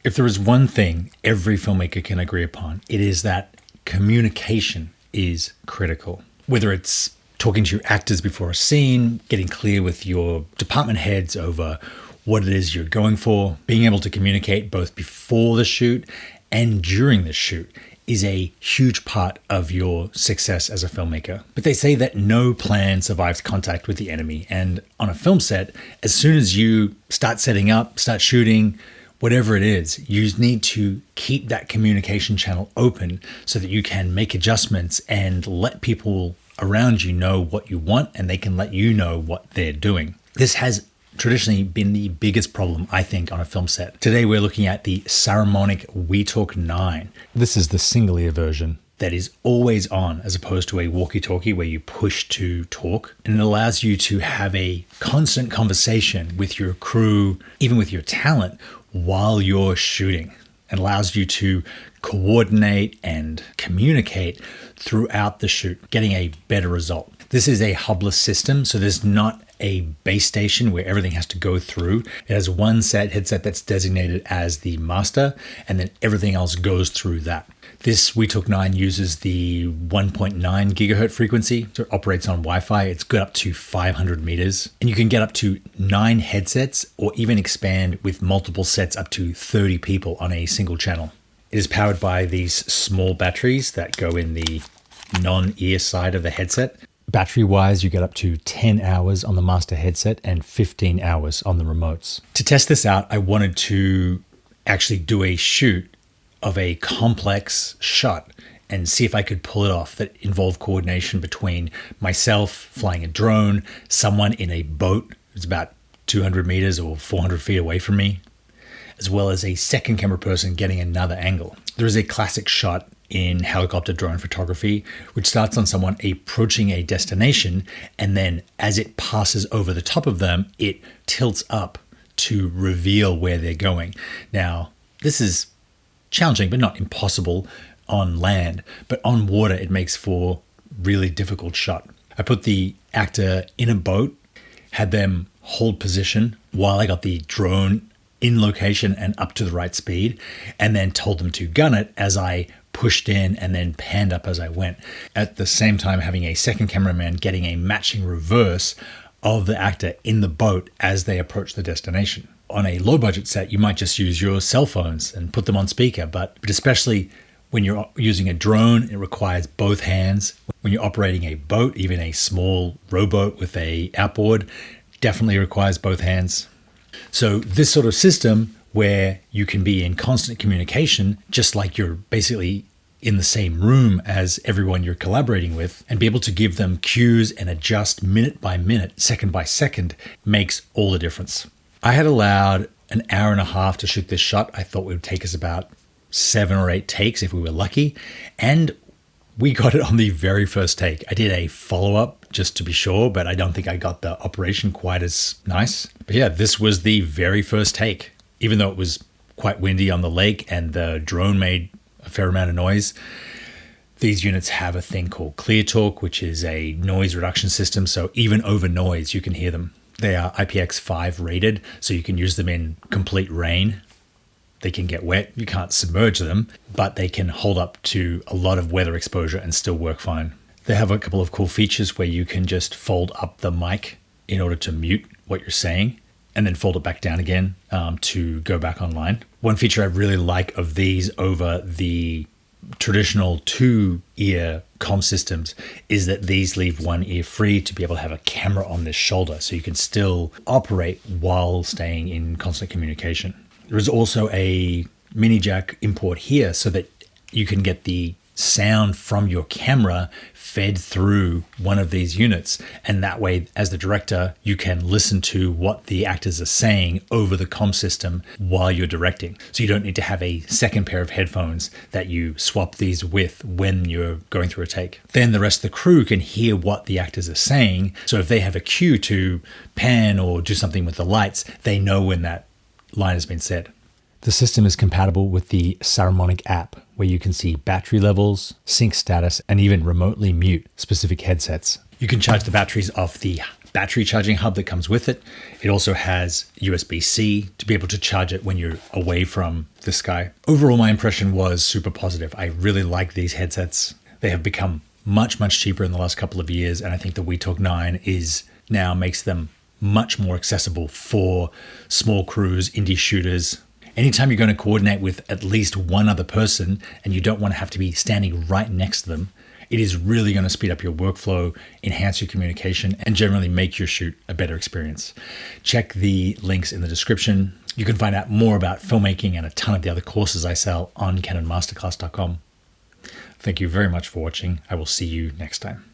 If there is one thing every filmmaker can agree upon, it is that communication is critical. Whether it's talking to your actors before a scene, getting clear with your department heads over what it is you're going for, being able to communicate both before the shoot and during the shoot is a huge part of your success as a filmmaker. But they say that no plan survives contact with the enemy. And on a film set, as soon as you start setting up, start shooting, whatever it is, you need to keep that communication channel open so that you can make adjustments and let people around you know what you want, and they can let you know what they're doing. This has traditionally been the biggest problem, I think, on a film set. Today, we're looking at the Saramonic WeTalk 9. This is the single ear version that is always on, as opposed to a walkie-talkie where you push to talk. And it allows you to have a constant conversation with your crew, even with your talent, while you're shooting. It allows you to coordinate and communicate throughout the shoot, getting a better result. This is a hubless system, so there's not a base station where everything has to go through. It has one headset that's designated as the master, and then everything else goes through that. This WeTalk 9 uses the 1.9 gigahertz frequency, so it operates on Wi-Fi. It's good up to 500 meters, and you can get up to 9 headsets or even expand with multiple sets up to 30 people on a single channel. It is powered by these small batteries that go in the non-ear side of the headset. Battery-wise, you get up to 10 hours on the master headset and 15 hours on the remotes. To test this out, I wanted to actually do a shoot of a complex shot and see if I could pull it off that involved coordination between myself flying a drone, someone in a boat who's about 200 meters or 400 feet away from me, as well as a second camera person getting another angle. There is a classic shot in helicopter drone photography, which starts on someone approaching a destination, and then as it passes over the top of them, it tilts up to reveal where they're going. Now, this is challenging, but not impossible on land, but on water, it makes for really difficult shot. I put the actor in a boat, had them hold position while I got the drone in location and up to the right speed, and then told them to gun it as I pushed in and then panned up as I went. At the same time, having a second cameraman getting a matching reverse of the actor in the boat as they approach the destination. On a low budget set, you might just use your cell phones and put them on speaker, but especially when you're using a drone, it requires both hands. When you're operating a boat, even a small rowboat with a outboard, definitely requires both hands. So this sort of system where you can be in constant communication, just like you're basically in the same room as everyone you're collaborating with, and be able to give them cues and adjust minute by minute, second by second, makes all the difference. I had allowed an hour and a half to shoot this shot. I thought it would take us about 7 or 8 takes if we were lucky, and we got it on the very first take. I did a follow-up just to be sure, but I don't think I got the operation quite as nice. But yeah, this was the very first take. Even though it was quite windy on the lake and the drone made a fair amount of noise, these units have a thing called ClearTalk, which is a noise reduction system. So even over noise, you can hear them. They are IPX5 rated, so you can use them in complete rain. They can get wet. You can't submerge them, but they can hold up to a lot of weather exposure and still work fine. They have a couple of cool features where you can just fold up the mic in order to mute what you're saying, and then fold it back down again to go back online. One feature I really like of these over the traditional 2-ear comm systems is that these leave one ear free to be able to have a camera on this shoulder, so you can still operate while staying in constant communication. There is also a mini jack import here so that you can get the sound from your camera fed through one of these units, and that way, as the director, you can listen to what the actors are saying over the comm system while you're directing. So you don't need to have a second pair of headphones that you swap these with when you're going through a take. Then the rest of the crew can hear what the actors are saying, so if they have a cue to pan or do something with the lights, they know when that line has been said. The system is compatible with the Saramonic app, where you can see battery levels, sync status, and even remotely mute specific headsets. You can charge the batteries off the battery charging hub that comes with it. It also has USB-C to be able to charge it when you're away from the sky. Overall, my impression was super positive. I really like these headsets. They have become much, much cheaper in the last couple of years, and I think the WeTalk 9 now makes them much more accessible for small crews, indie shooters. Anytime you're going to coordinate with at least one other person and you don't want to have to be standing right next to them, it is really going to speed up your workflow, enhance your communication, and generally make your shoot a better experience. Check the links in the description. You can find out more about filmmaking and a ton of the other courses I sell on canonmasterclass.com. Thank you very much for watching. I will see you next time.